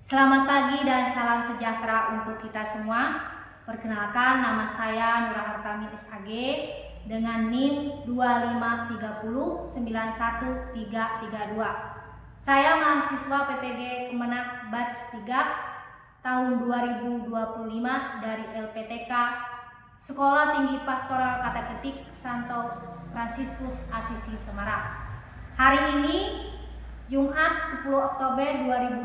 Selamat pagi dan salam sejahtera untuk kita semua. Perkenalkan, nama saya Nura Hartami SAG dengan NIM 253091332. Saya mahasiswa PPG Kemenak Batch 3 tahun 2025 dari LPTK Sekolah Tinggi Pastoral Kata Ketik Santo Fransiskus Asisi Semarang. Hari ini Jumat 10 Oktober 2025,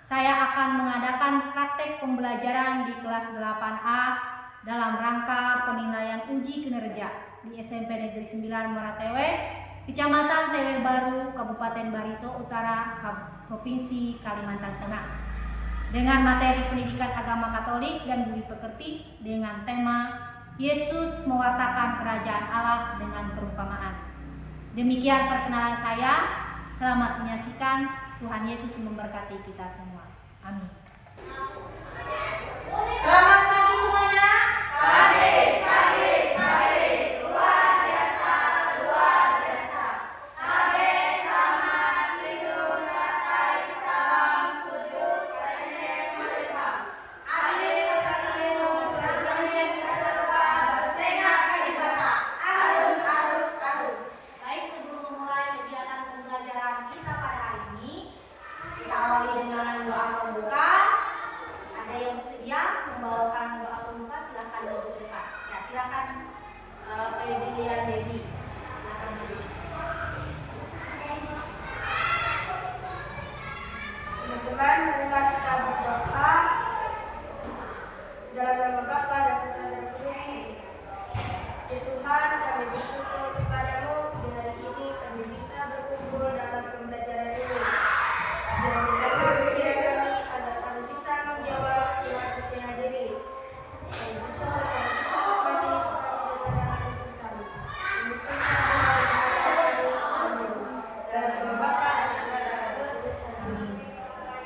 saya akan mengadakan praktek pembelajaran di kelas 8A dalam rangka penilaian uji kinerja di SMP Negeri 9 Moratewe, Kecamatan Tewe Baru, Kabupaten Barito Utara, Provinsi Kalimantan Tengah, dengan materi pendidikan agama Katolik dan budi pekerti dengan tema Yesus mewartakan kerajaan Allah dengan perumpamaan. Demikian perkenalan saya. Selamat menyaksikan. Tuhan Yesus memberkati kita semua. Amin. Selamat pagi semuanya. Pagi. Luar biasa. Abe selamat lindung ratai salam sujud karene meripam. Abe kakakinu Tuhan Yesus serba bersengat kalibata. Arus. Baik, sebelum memulai kegiatan pembelajaran kita pada hari ini, kita awali dengan doa pembuka. Ada yang bersedia membawakan doa pembuka? Silakan maju ke depan. Ya, silakan Febrian Dewi. Silakan maju. Teman-teman, marilah kita berdoa dalam nama Bapa dan Putra dan Roh Kudus. Ya Tuhan, kami bersyukur kepadamu di hari ini kami bisa berkumpul dalam pembelajaran ini. Jangan pikiran kami agar kami bisa menjawab dengan percaya diri. Kami bersyukur kami bisa berbagi dengan kami. Demi Kristus Tuhan yang ada kami. Amin. Dalam nama Bapa dan Putra dan Roh Kudus. Amin.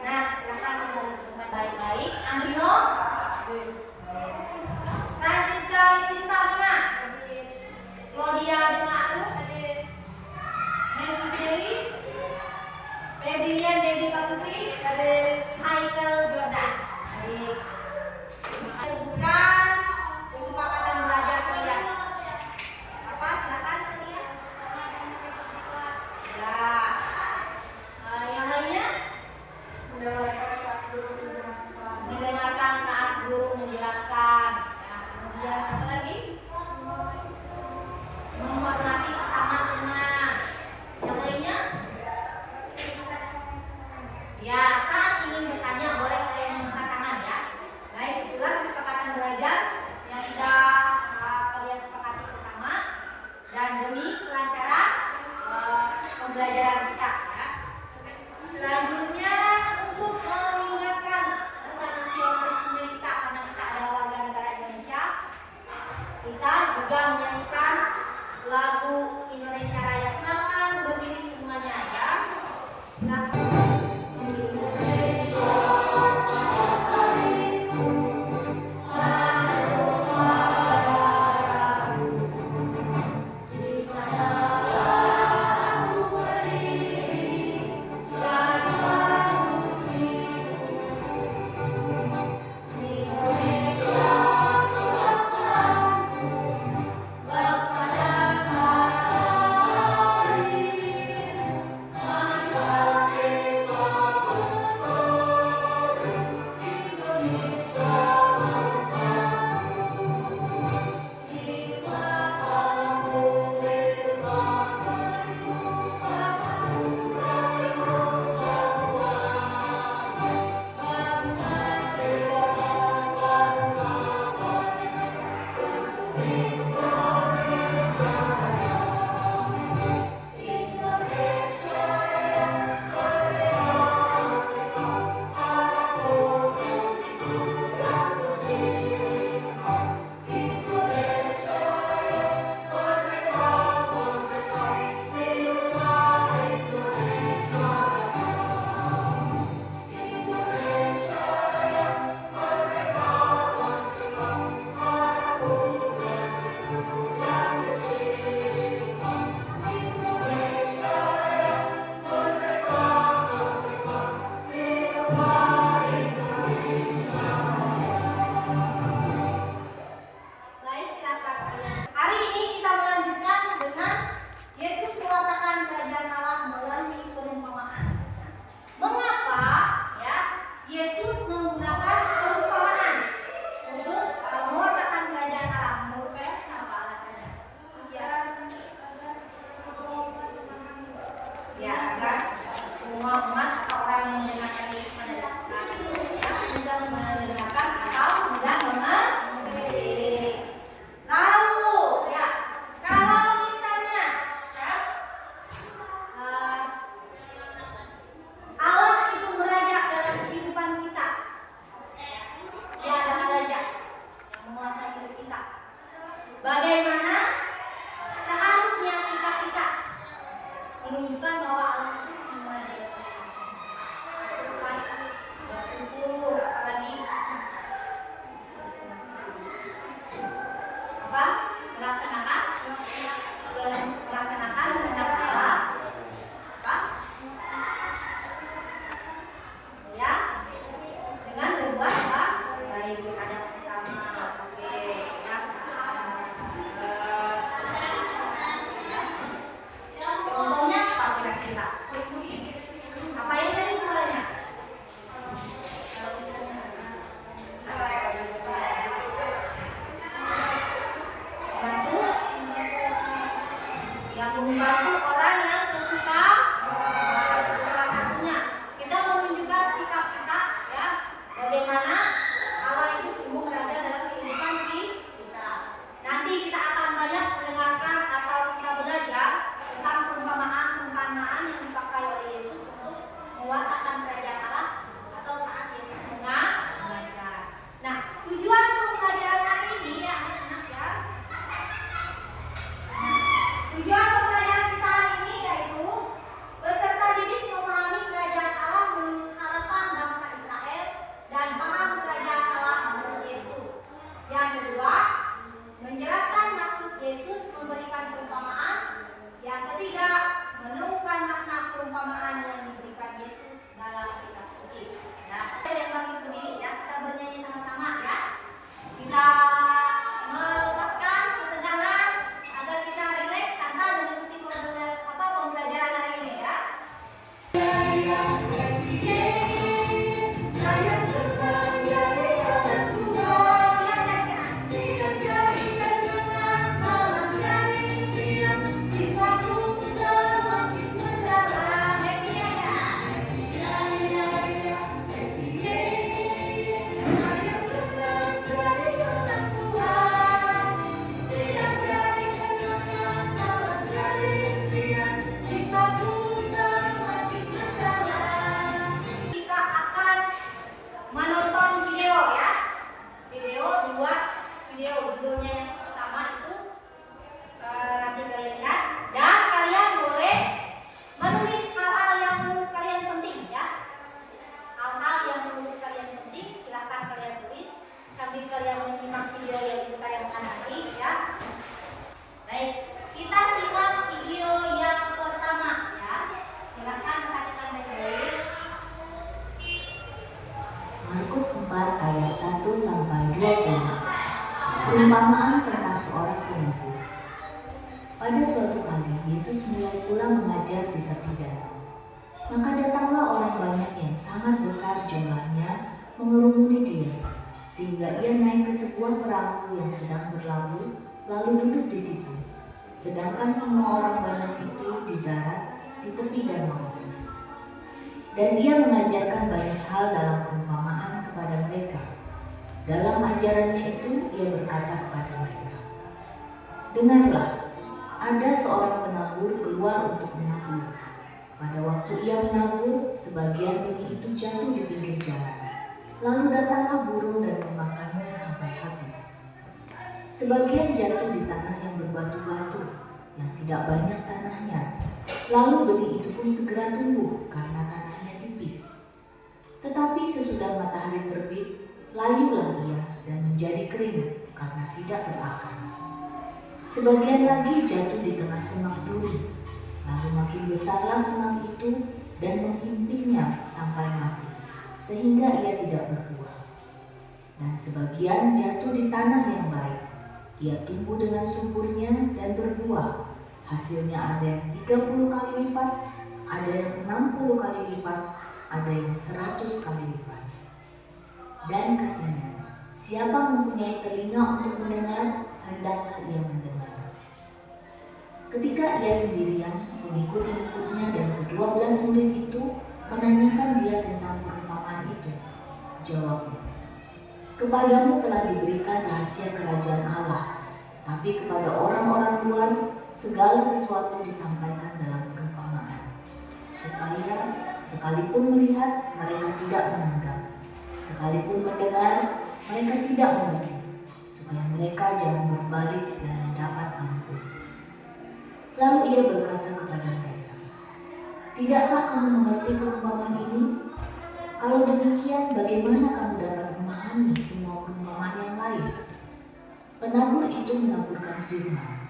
Nah, silakan kembali ke tempat baik-baik. Andrino, Francisca Yunistamina, Claudia Bungaru, Mary Fidelis, Febrian Dewi Kaputri, Michael Jordan. Sebutkan kesepakatan belajar kalian. Apa? Silakan kalian. Ya. Yang lainnya? Mendengarkan saat guru menjelaskan. Nah, kemudian apa lagi? Menghormati sesama teman. Yang lainnya? Ya, saat ingin bertanya boleh kalian mengangkat tangan ya. Baik, itulah kesepakatan belajar yang sudah kalian sepakati bersama dan demi kelancaran pembelajaran kita ya. Selanjutnya, untuk mengingatkan rasa nasionalisme kita karena kita adalah warga negara Indonesia, kita juga menyanyikan lagu Indonesia Raya. Silakan berdiri semuanya ya. Lagu Indonesia 1-20. Perumpamaan tentang seorang penabur. Pada suatu kali, Yesus mulai pula mengajar di tepi danau. Maka datanglah orang banyak yang sangat besar jumlahnya mengerumuni dia, sehingga ia naik ke sebuah perahu yang sedang berlabuh, lalu duduk di situ. Sedangkan semua orang banyak itu di darat di tepi danau itu. Dan ia mengajarkan banyak hal dalam perumpamaan kepada mereka. Dalam ajarannya itu ia berkata kepada mereka, "Dengarlah, ada seorang penabur keluar untuk menabur. Pada waktu ia menabur, sebagian benih itu jatuh di pinggir jalan. Lalu datanglah burung dan memakannya sampai habis. Sebagian jatuh di tanah yang berbatu-batu, yang tidak banyak tanahnya. Lalu benih itu pun segera tumbuh karena tanahnya tipis. Tetapi sesudah matahari terbit, layulah ia dan menjadi kering karena tidak berakar. Sebagian lagi jatuh di tengah semak duri. Lalu makin besarlah semak itu dan menghimpitnya sampai mati, sehingga ia tidak berbuah. Dan sebagian jatuh di tanah yang baik. Ia tumbuh dengan suburnya dan berbuah. Hasilnya ada yang 30 kali lipat, ada yang 60 kali lipat, ada yang 100 kali lipat." Dan katanya, "Siapa mempunyai telinga untuk mendengar, hendaklah ia mendengar." Ketika ia sendirian, pengikut-pengikutnya dan ke-12 murid itu menanyakan dia tentang perumpamaan itu. Jawabnya, "Kepadamu telah diberikan rahasia kerajaan Allah, tapi kepada orang-orang luar segala sesuatu disampaikan dalam perumpamaan, supaya sekalipun melihat mereka tidak menanggap, sekalipun mendengar mereka tidak mengerti, supaya mereka jangan berbalik dan mendapat ampun." Lalu ia berkata kepada mereka, "Tidakkah kamu mengerti perumpamaan ini? Kalau demikian, bagaimana kamu dapat memahami semua perumpamaan yang lain?" Penabur itu menaburkan firman.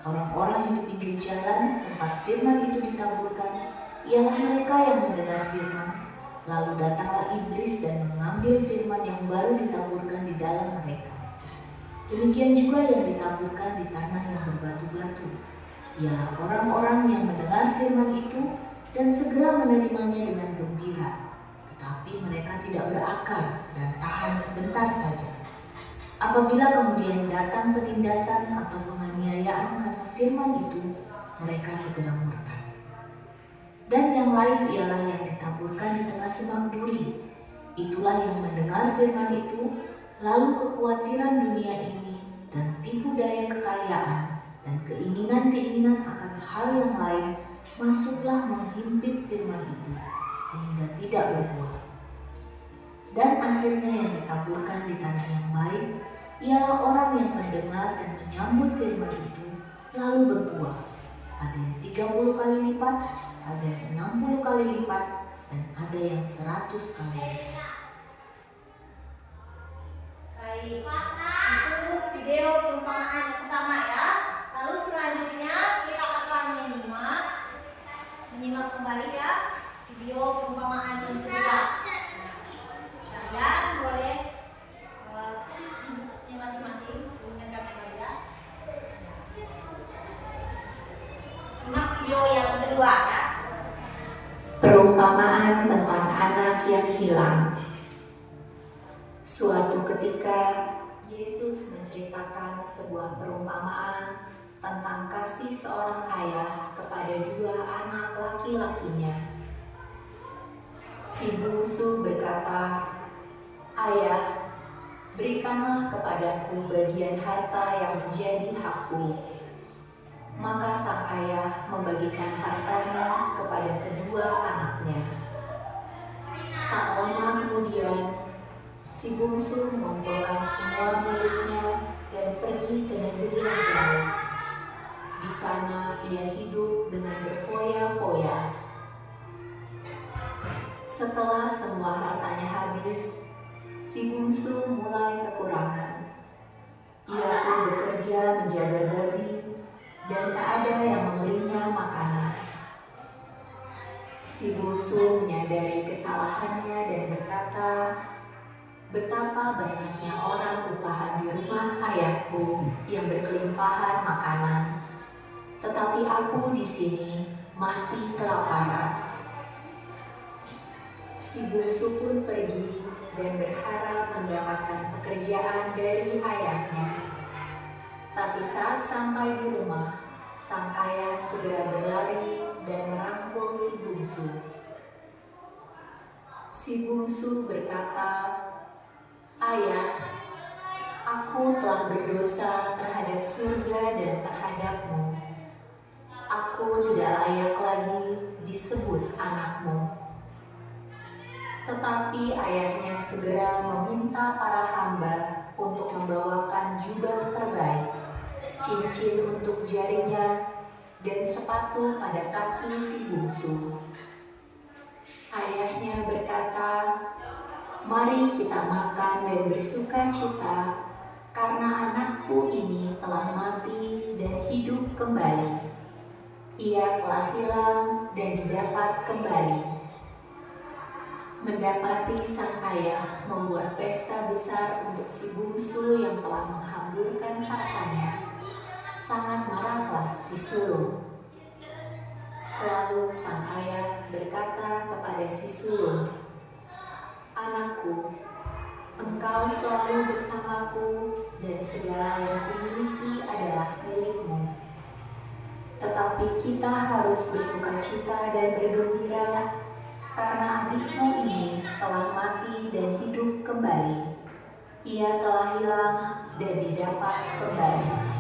Orang-orang yang di pinggir jalan tempat firman itu ditaburkan ialah mereka yang mendengar firman. Lalu datanglah iblis dan mengambil firman yang baru ditaburkan di dalam mereka. Demikian juga yang ditaburkan di tanah yang berbatu-batu, ialah orang-orang yang mendengar firman itu dan segera menerimanya dengan gembira, tetapi mereka tidak berakar dan tahan sebentar saja. Apabila kemudian datang penindasan atau penganiayaan karena firman itu, mereka segera murtad. Dan yang lain ialah yang ditaburkan di tengah semak duri. Itulah yang mendengar firman itu, lalu kekhawatiran dunia ini dan tipu daya kekayaan dan keinginan-keinginan akan hal yang lain masuklah menghimpit firman itu, sehingga tidak berbuah. Dan akhirnya yang ditaburkan di tanah yang baik ialah orang yang mendengar dan menyambut firman itu, lalu berbuah. Ada yang 30 kali lipat, ada yang 60 kali lipat, dan ada yang 100 kali lipat. Baik, itu video perumpamaan yang pertama ya. Lalu selanjutnya kita akan menyimak kembali ya video perumpamaan yang kedua. Kalian boleh tulis masing-masing dengan kamera ya. Simak video yang kedua ya. Perumpamaan tentang anak yang hilang. Suatu ketika, Yesus menceritakan sebuah perumpamaan tentang kasih seorang ayah kepada 2 anak laki-lakinya. Si bungsu berkata, "Ayah, berikanlah kepadaku bagian harta yang menjadi hakku." Maka sang ayah membagikan hartanya kepada kedua anaknya. Tak lama kemudian, si bungsu mengumpulkan semua miliknya dan pergi ke negeri yang jauh. Di sana ia hidup dengan berfoya-foya. Setelah semua hartanya habis, si bungsu mulai kekurangan. Ia pun bekerja menjaga babi, dan tak ada yang memberinya makanan. Si bungsu menyadari kesalahannya dan berkata, Betapa banyaknya orang upahan di rumah ayahku yang berkelimpahan makanan, tetapi aku di sini mati kelaparan. Si bungsu pun pergi dan berharap mendapatkan pekerjaan dari ayahnya. Tapi saat sampai di rumah, sang ayah segera berlari dan merangkul si bungsu. Si bungsu berkata, "Ayah, aku telah berdosa terhadap surga dan terhadapmu. Aku tidak layak lagi disebut anakmu." Tetapi ayahnya segera meminta para hamba untuk membawakan jubah terbaik, cincin untuk jarinya, dan sepatu pada kaki si bungsu. Ayahnya berkata, "Mari kita makan dan bersuka cita, karena anakku ini telah mati dan hidup kembali. Ia telah hilang dan didapat kembali." Mendapati sang ayah membuat pesta besar untuk si bungsu yang telah menghamburkan hartanya, sangat marahlah si sulung. Lalu sang ayah berkata kepada si sulung, "Anakku, engkau selalu bersamaku dan segala yang kumiliki adalah milikmu. Tetapi kita harus bersuka cita dan bergembira, karena adikmu ini telah mati dan hidup kembali. Ia telah hilang dan didapat kembali."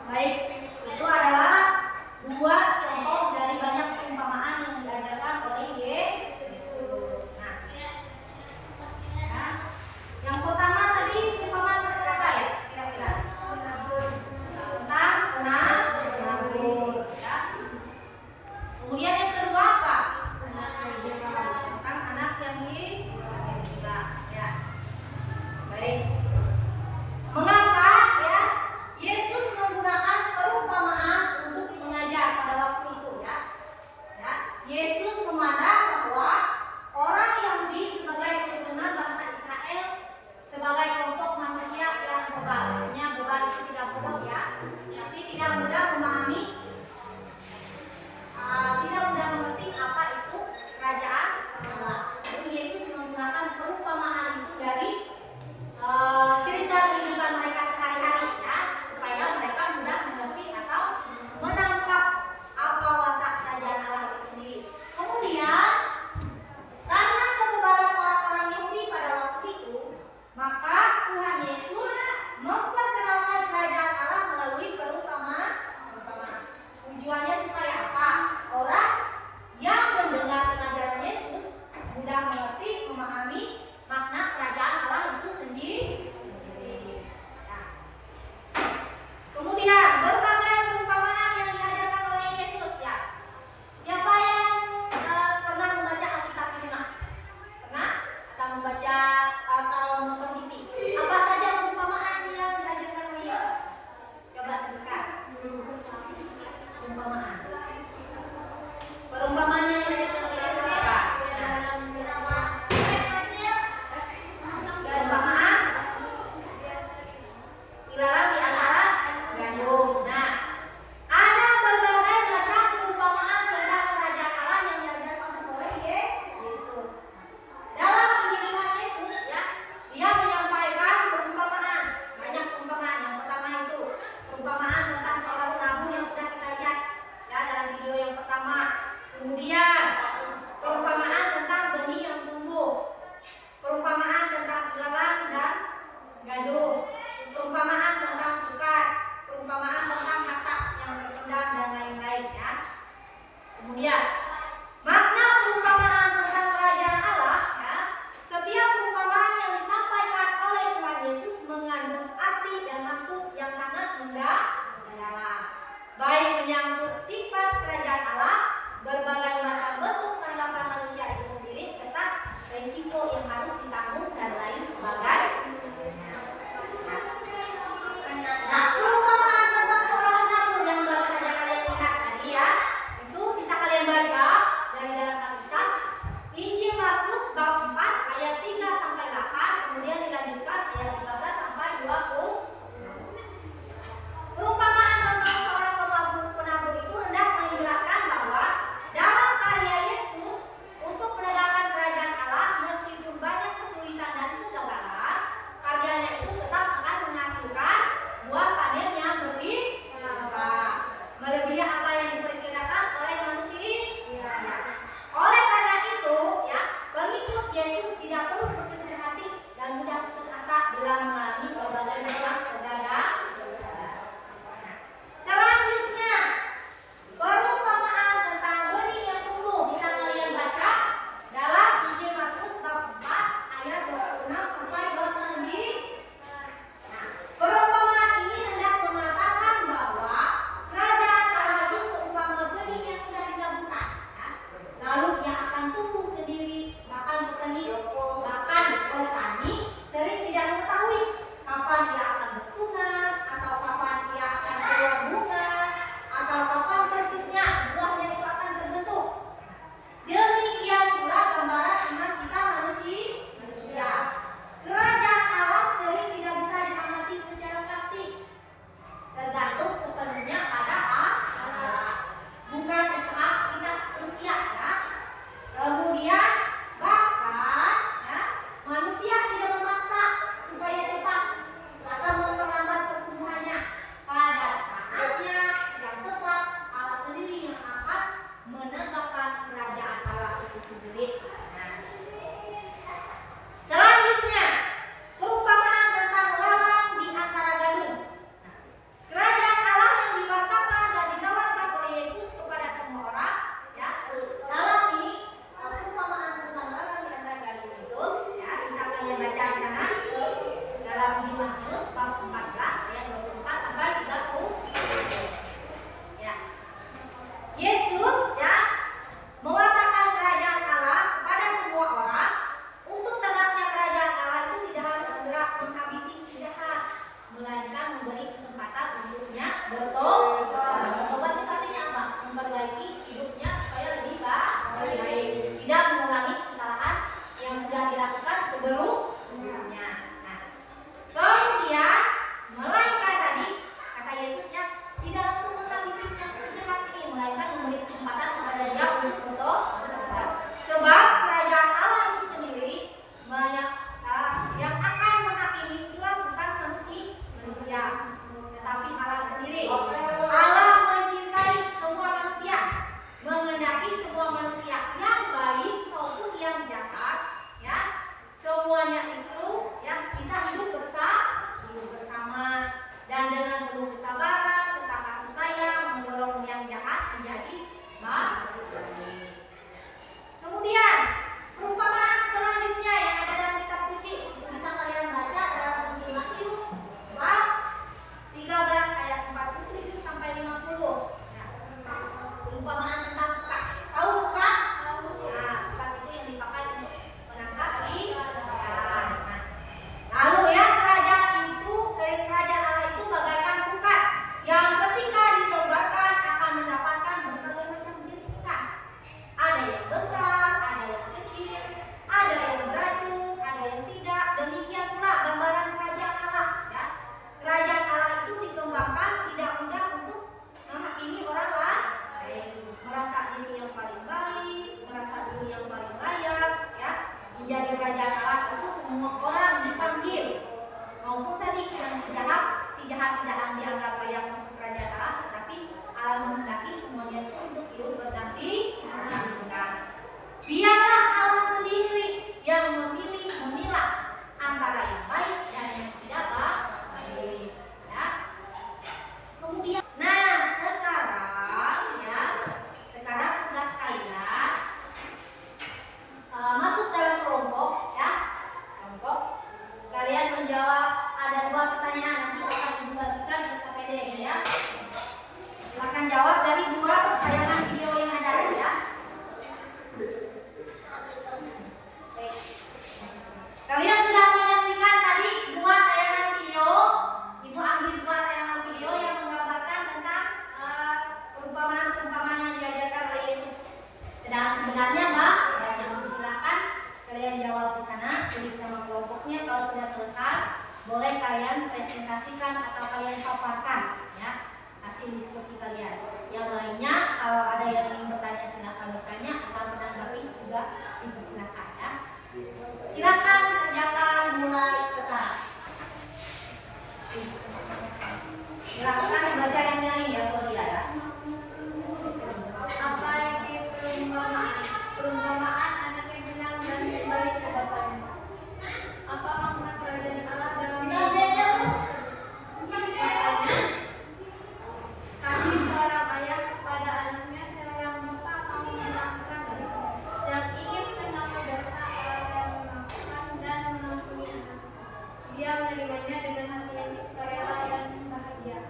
Baik, itu adalah dua contoh dari banyak perumpamaan yang diajarkan oleh Yesus. Nah, yang pertama tadi perumpamaan tentang apa ya? Kira-kira tentang penabur, ya. Kemudian yang kedua apa? Tentang anak yang gila, ya. Baik. Mengapa ya Yesus menggunakan perumpamaan untuk mengajar pada waktu itu, ya? Ya, Yesus memandang bahwa orang Yahudi sebagai keturunan bangsa Israel sebagai kelompok manusia yang bebal. Artinya bebal itu tidak bodoh, ya, tapi tidak mudah memahami, tidak mudah mengerti apa itu kerajaan Allah. Jadi Yesus menggunakan perumpamaan itu dari cerita kehidupan mereka sehari-hari, ya, supaya mereka mudah mengerti atau menangkap apa watak kerajaan Allah itu sendiri. Kemudian karena kebebalan orang-orang Yahudi pada waktu itu, maka Tuhan Yesus memperkenalkan kerajaan Allah melalui perumpamaan. Tujuannya supaya apa? Orang yang mendengar pengajaran Yesus mudah mengerti, memahami makna kerajaan Allah itu sendiri. Nah, kemudian berbagai perumpamaan yang diajarkan oleh Yesus, ya. Siapa yang pernah membaca Alkitab ini, Mak? Pernah? Atau membaca atau menonton TV? Apa saja perumpamaan yang diajarkan oleh Yesus? Coba sebutkan. Perumpamaan. Perumpamaan yang diajarkan oleh Yesus apa? Perumpamaan ilalang di antara gandum. Nah, ada berbagai macam perumpamaan tentang kerajaan Allah yang diajarkan oleh Yesus. Dalam penjelasan Yesus, ya, dia menyampaikan perumpamaan, banyak perumpamaan. Yang pertama itu perumpamaan tentang seorang penabur yang sudah kita lihat, ya, dalam video yang pertama. Kemudian perumpamaan tentang benih yang tumbuh, perumpamaan tentang ilalang dan gandum, perumpamaan tentang cukai, perumpamaan tentang harta yang terpendam dan lain-lain, ya. Kemudian makna perumpamaan tentang kerajaan Allah, ya. Setiap perumpamaan yang disampaikan oleh Tuhan Yesus mengandung arti dan maksud yang sangat mendalam, baik menyangkut sifat kerajaan Allah, berbagai macam bentuk tanggapan manusia itu sendiri, serta risiko yang harus ditanggung dan lain sebagainya. Nah, perumpamaan tentang seorang penabur yang baru saja kalian lihat tadi, ya, itu bisa kalian baca menjawab dari dua tayangan video yang ada ya. Oke. Kalian sudah menyaksikan tadi dua tayangan video. Ibu ambil dua tayangan video yang menggambarkan tentang perumpamaan-perumpamaan yang diajarkan oleh Yesus. Sedang sebenarnya Mbak, yang silakan kalian jawab di sana, tulis nama kelompoknya. Kalau sudah selesai, boleh kalian presentasikan atau kalian paparkan ya hasil diskusi kalian. Yang lainnya kalau ada yang ingin bertanya silakan bertanya atau menanggapi juga dipersilakan ya. Silakan kerjakan mulai sekarang. Silakan baca yang lain ya Korea ya. Apa isi perumpamaan? Perumpamaan anaknya bilang dan kembali ke bapaknya. Apa makna kerajaan Allah dalam perumpamaan tersebut? Katanya, kasih seorang ayah kepada anaknya seorang bapak mau melakukannya, yang ingin mengambil dosa orang yang melakukan dan mengampuni anak. Dia menerimanya dengan hati yang sukarela dan bahagia.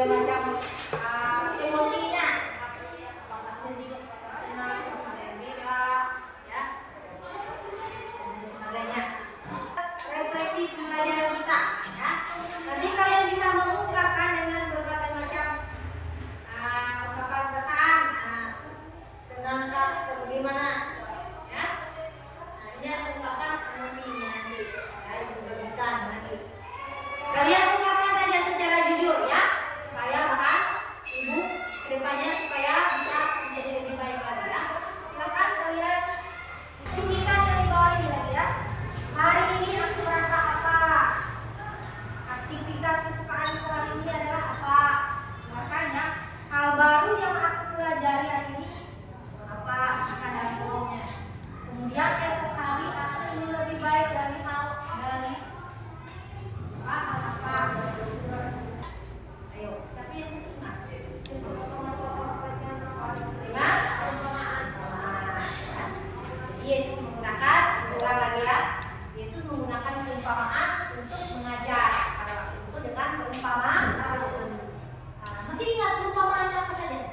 berbagai macam emosinya, apakah sedih, apakah senang, apakah gembira, ya, dan sebagainya. Refleksi pembelajaran kita, ya. Nanti kalian bisa mengungkapkan dengan berbagai macam ungkapan perasaan, senangkah atau bagaimana, ya. Nah, ini ada ungkapan emosinya nanti, ya, ibu bagikan nanti. Kalian ungkapkan saja secara jujur, ya, supaya bahan ibu kedepannya supaya bisa menjadi lebih baik lagi, ya. Silakan kalian isikan dari bawah ini lagi, ya. Hari ini aku merasa apa? Aktivitas kesukaanku hari ini adalah apa? Makanya hal baru yang aku pelajari hari ini apa? Akan ada bohongnya. Kemudian esok hari aku ingin lebih baik dari hal apa? Ayo, siapa yang mesti ingat? Ingat? Yesus menggunakan, ulang lagi, ya. Yesus menggunakan perumpamaan untuk mengajar. Pada waktu itu dengan perumpamaan. Masih ingat perumpamaannya apa saja?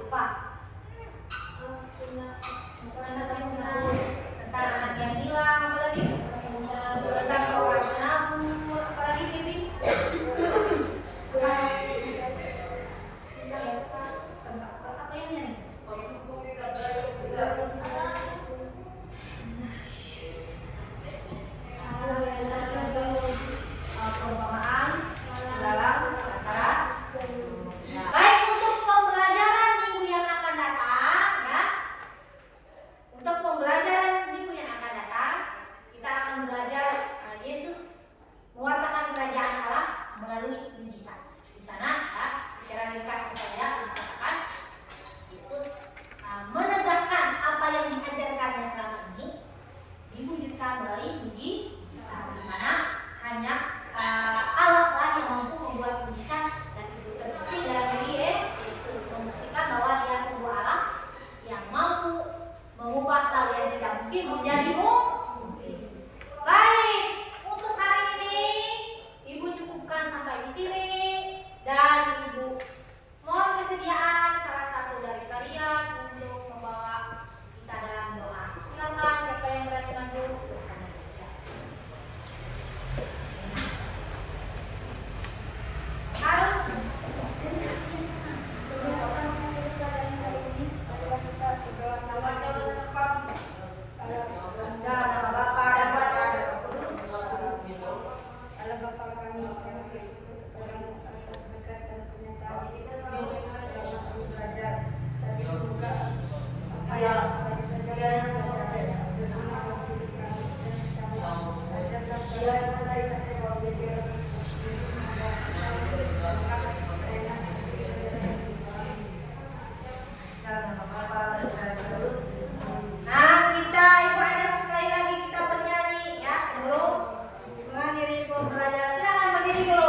Apa? Tentang anak yang hilang, apa lagi? Tentang seorang penabur, apa lagi, Bibi? Tentang apa yang ini? Perumpamaan dalam acara. Baik, untuk pembelajaran minggu yang akan datang, ya. Untuk pembelajaran minggu yang akan datang, kita akan belajar Yesus mewartakan kerajaan Allah melalui mujizat. Di sana, ya, secara ringkas saya mengatakan Yesus menegaskan apa yang diajarkannya selama ini diwujudkan melalui mujizat, di mana hanya Allah lah yang mampu membuat mujizat, dan itu terbukti dalam diri Yesus membuktikan bahwa Dia sungguh Allah yang mampu mengubah hal yang tidak mungkin menjadi mungkin. Baik, untuk hari ini Ibu cukupkan sampai di sini, dan Ibu mohon kesediaan salah satu dari kalian untuk membawa kita dalam doa. Silakan, siapa yang berani maju? Harus dalam Bapa dan Putra dan Roh Kudus. Allah Bapa kami yang bersyukur kepadamu atas berkat dan penyertaan hidup kami selama kami belajar. Tapi semoga apa yang baru saja kami belajar benar-benar memberi kami dan bersama ajarkan segala kebaikan yang kau berikan. Semoga kami mengangkat kebenaran hasil pelajaran ini. Dalam nama Bapa dan Putra dan Roh Kudus. Nah, kita Ibu ajak sekali lagi kita bernyanyi, ya, sebelum mengakhiri pembelajaran. Silakan berdiri dulu.